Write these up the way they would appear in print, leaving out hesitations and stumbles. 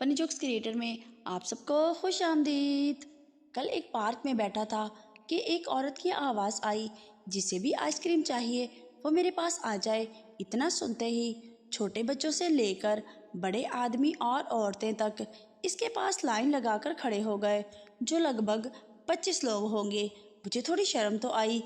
فنی jokes creator میں آپ سب کو خوش آمدید۔ کل ایک پارک میں بیٹھا تھا کہ ایک عورت کی آواز آئی، جسے بھی آئس کریم چاہیے وہ میرے پاس آ جائے۔ اتنا سنتے ہی چھوٹے بچوں سے لے کر بڑے آدمی اور عورتیں تک اس کے پاس لائن لگا کر کھڑے ہو گئے، جو لگ بھگ 25 لوگ ہوں گے۔ مجھے تھوڑی شرم تو آئی،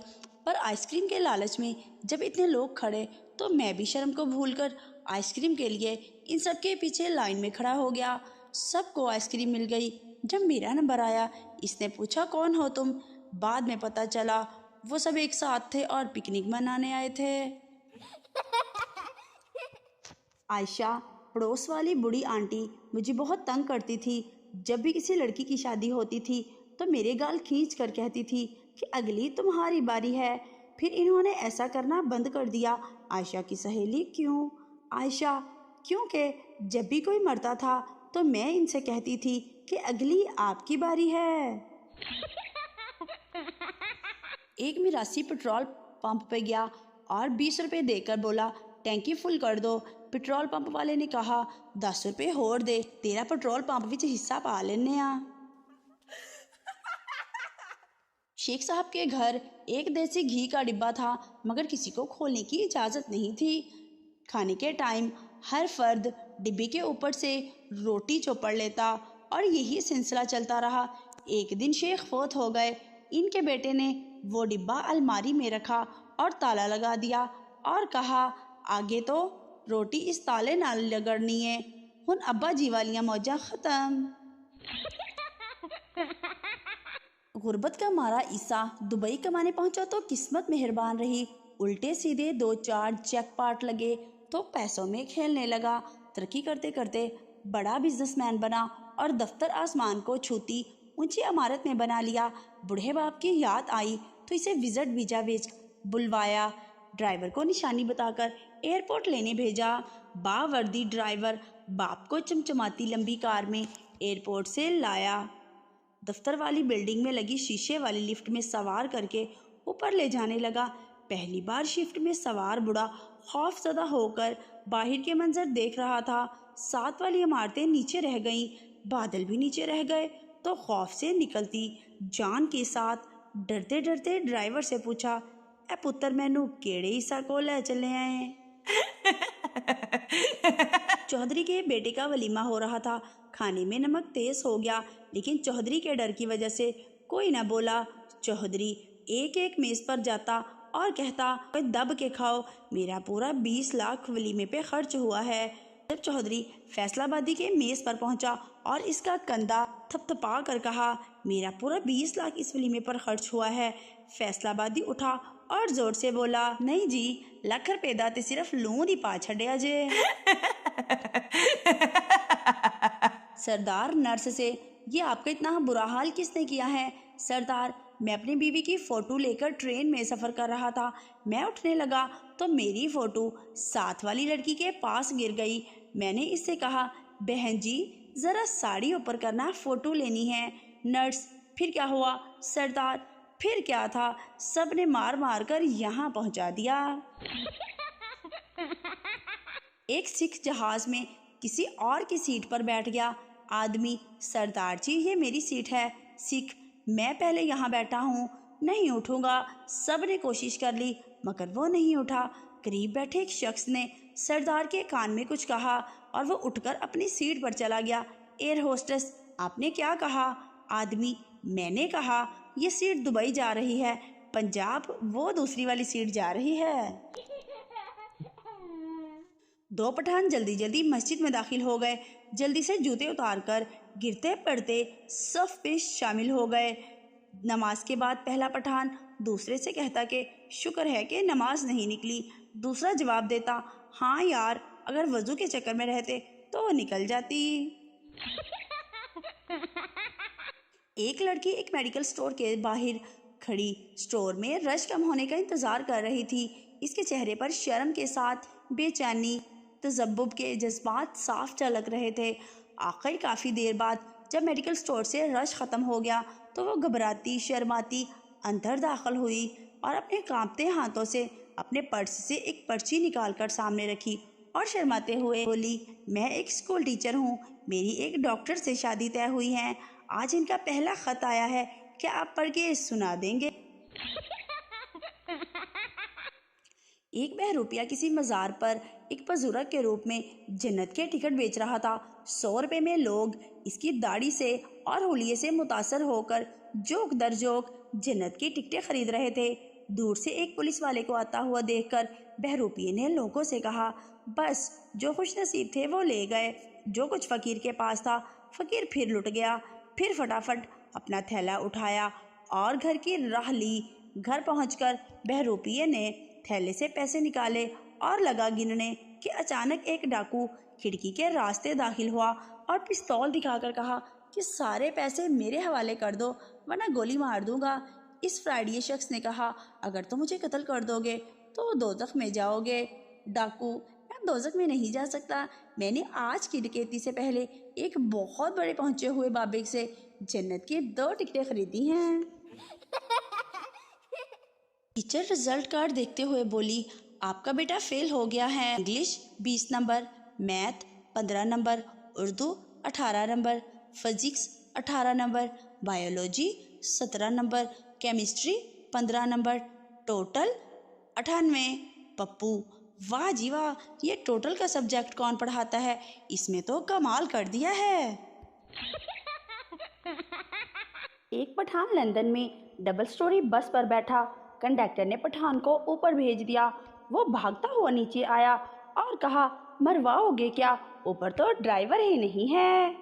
پر آئس کریم کے لالچ میں جب اتنے لوگ کھڑے تو میں بھی شرم کو بھول کر آئس کریم کے لیے ان سب کے پیچھے لائن میں کھڑا ہو گیا۔ سب کو آئس کریم مل گئی۔ جب میرا نمبر آیا، اس نے پوچھا کون ہو تم؟ بعد میں پتہ چلا وہ سب ایک ساتھ تھے اور پکنک منانے آئے تھے۔ عائشہ، پڑوس والی بوڑھی آنٹی، مجھے بہت تنگ کرتی تھی۔ جب بھی کسی لڑکی کی شادی ہوتی تھی تو میرے گال کھینچ کر کہتی تھی کہ اگلی تمہاری باری ہے۔ پھر انہوں نے ایسا کرنا بند کر دیا۔ عائشہ کی سہیلی: کیوں؟ عائشہ: کیونکہ جب بھی کوئی مرتا تھا تو میں ان سے کہتی تھی کہ اگلی آپ کی باری ہے۔ ایک مراسی پٹرول پمپ پہ گیا اور 20 روپے دے کر بولا ٹینکی فل کر دو۔ پٹرول پمپ والے نے کہا 10 روپے ہور دے، تیرا پٹرول پمپ وچ حصہ پا لینے آ۔ شیخ صاحب کے گھر ایک دیسی گھی کا ڈبہ تھا، مگر کسی کو کھولنے کی اجازت نہیں تھی۔ کھانے کے ٹائم ہر فرد ڈبے کے اوپر سے روٹی چوپڑ لیتا اور یہی سلسلہ چلتا رہا۔ ایک دن شیخ فوت ہو گئے۔ ان کے بیٹے نے وہ ڈبہ الماری میں رکھا اور تالا لگا دیا اور کہا آگے تو روٹی اس تالے نال لگڑنی ہے، ہن ابا جی والیاں موجاں ختم۔ غربت کا مارا عیسیٰ دبئی کمانے پہنچا تو قسمت مہربان رہی۔ الٹے سیدھے 2-4 جیک پاٹ لگے تو پیسوں میں کھیلنے لگا۔ ترقی کرتے کرتے بڑا بزنس مین بنا اور دفتر آسمان کو چھوتی اونچی عمارت میں بنا لیا۔ بوڑھے باپ کی یاد آئی تو اسے وزٹ ویزا بھیج بلوایا۔ ڈرائیور کو نشانی بتا کر ایئرپورٹ لینے بھیجا۔ باوردی ڈرائیور باپ کو چمچماتی لمبی کار میں ایئرپورٹ سے لایا۔ دفتر والی بلڈنگ میں لگی شیشے والی لفٹ میں سوار کر کے اوپر لے جانے لگا۔ پہلی بار شفٹ میں سوار بوڑھا خوف زدہ ہو کر باہر کے منظر دیکھ رہا تھا۔ ساتھ والی عمارتیں نیچے رہ گئیں، بادل بھی نیچے رہ گئے تو خوف سے نکلتی جان کے ساتھ ڈرتے ڈرتے ڈرائیور سے پوچھا اے پتر مینو کیڑے عیسیٰ کو لے چلے آئے؟ چودھری کے بیٹے کا ولیمہ ہو رہا تھا۔ کھانے میں نمک تیز ہو گیا، لیکن چودھری کے ڈر کی وجہ سے کوئی نہ بولا۔ چودھری ایک ایک میز پر جاتا اور کہتا دب کے کھاؤ، میرا پورا 20 لاکھ ولیمے پہ خرچ ہوا ہے۔ جب چودھری فیصلہ بادی کے میز پر پہنچا اور اس کا کندھا تھپ تھپا کر کہا میرا پورا 20 لاکھ اس ولیمے پر خرچ ہوا ہے، فیصلہ بادی اٹھا اور زور سے بولا نہیں جی، لکھ روپے دا تے صرف لوں دی پا چھڈیا جے۔ سردار نرس سے یہ آپ کا اتنا برا حال کس نے کیا ہے؟ سردار میں اپنی بیوی کی فوٹو لے کر ٹرین میں سفر کر رہا تھا، میں اٹھنے لگا تو میری فوٹو ساتھ والی لڑکی کے پاس گر گئی۔ میں نے اس سے کہا بہن جی ذرا ساڑی اوپر کرنا، فوٹو لینی ہے۔ نرس پھر کیا ہوا؟ سردار پھر کیا تھا، سب نے مار مار کر یہاں پہنچا دیا۔ ایک سکھ جہاز میں کسی اور کی سیٹ پر بیٹھ گیا۔ آدمی سردار جی یہ میری سیٹ ہے۔ سکھ میں پہلے یہاں بیٹھا ہوں، نہیں اٹھوں گا۔ سب نے کوشش کر لی مگر وہ نہیں اٹھا۔ قریب بیٹھے ایک شخص نے سردار کے کان میں کچھ کہا اور وہ اٹھ کر اپنی سیٹ پر چلا گیا۔ ایئر ہوسٹس آپ نے کیا کہا؟ آدمی میں نے کہا یہ سیٹ دبئی جا رہی ہے، پنجاب وہ دوسری والی سیٹ جا رہی ہے۔ 2 پٹھان جلدی جلدی مسجد میں داخل ہو گئے۔ جلدی سے جوتے اتار کر گرتے پڑتے صف پہ شامل ہو گئے۔ نماز کے بعد پہلا پٹھان دوسرے سے کہتا کہ شکر ہے کہ نماز نہیں نکلی۔ دوسرا جواب دیتا ہاں یار، اگر وضو کے چکر میں رہتے تو وہ نکل جاتی۔ ایک لڑکی ایک میڈیکل سٹور کے باہر کھڑی سٹور میں رش کم ہونے کا انتظار کر رہی تھی۔ اس کے چہرے پر شرم کے ساتھ بے چینی، تذبذب کے جذبات صاف جھلک رہے تھے۔ آخر کافی دیر بعد جب میڈیکل سٹور سے رش ختم ہو گیا تو وہ گھبراتی شرماتی اندر داخل ہوئی اور اپنے کانپتے ہاتھوں سے اپنے پرس سے ایک پرچی نکال کر سامنے رکھی اور شرماتے ہوئے بولی، میں ایک اسکول ٹیچر ہوں، میری ایک ڈاکٹر سے شادی طے ہوئی ہے، آج ان کا پہلا خط آیا ہے، کیا آپ پڑھ کے سنا دیں گے؟ ایک بہروپیہ کسی مزار پر ایک بزرگ کے روپ میں جنت کے ٹکٹ بیچ رہا تھا۔ 100 روپے میں لوگ اس کی داڑھی سے اور حلیے سے متاثر ہو کر جوک در جوک جنت کی ٹکٹیں خرید رہے تھے۔ دور سے ایک پولیس والے کو آتا ہوا دیکھ کر بہروپیے نے لوگوں سے کہا، بس جو خوش نصیب تھے وہ لے گئے، جو کچھ فقیر کے پاس تھا فقیر پھر لٹ گیا۔ پھر فٹافٹ اپنا تھیلا اٹھایا اور گھر کی راہ لی۔ گھر پہنچ کر بہروپیے نے تھیلے سے پیسے نکالے اور لگا گننے کہ اچانک ایک ڈاکو کھڑکی کے راستے داخل ہوا اور پستول دکھا کر کہا کہ سارے پیسے میرے حوالے کر دو ورنہ گولی مار دوں گا۔ اس فرائیڈیے شخص نے کہا، اگر تم مجھے قتل کر دو گے تو دوزخ میں جاؤ گے۔ ڈاکو، میں دوزخ میں نہیں جا سکتا، میں نے آج کی ڈکیتی سے پہلے ایک بہت بڑے پہنچے ہوئے بابے سے جنت کی 2 ٹکٹیں خریدی ہیں۔ ٹیچر رزلٹ کارڈ دیکھتے ہوئے بولی، آپ کا بیٹا فیل ہو گیا ہے، English 20 number, math 15 number, Urdu 18 number, physics 18 number, biology 17 number, chemistry 15 number, total 98۔ Pappu, واہ جی واہ، یہ ٹوٹل کا سبجیکٹ کون پڑھاتا ہے؟ اس میں تو کمال کر دیا ہے۔ ایک پٹھان لندن میں ڈبل سٹوری بس پر بیٹھا، کنڈکٹر نے پٹھان کو اوپر بھیج دیا۔ وہ بھاگتا ہوا نیچے آیا اور کہا، مرواؤ گے کیا؟ اوپر تو ڈرائیور ہی نہیں ہے۔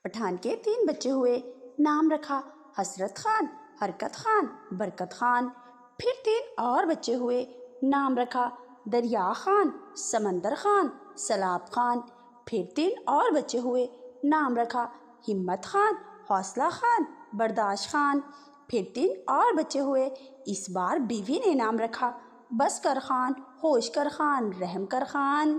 پٹھان کے 3 بچے ہوئے، نام رکھا حسرت خان، حرکت خان، برکت خان۔ پھر 3 اور بچے ہوئے، نام رکھا دریا خان، سمندر خان، سلاب خان۔ پھر 3 اور بچے ہوئے، نام رکھا ہمت خان، حوصلہ خان، برداشت خان۔ پھر 3 اور بچے ہوئے، اس بار بیوی نے نام رکھا بس کر خان، ہوش کر خان، رحم کر خان۔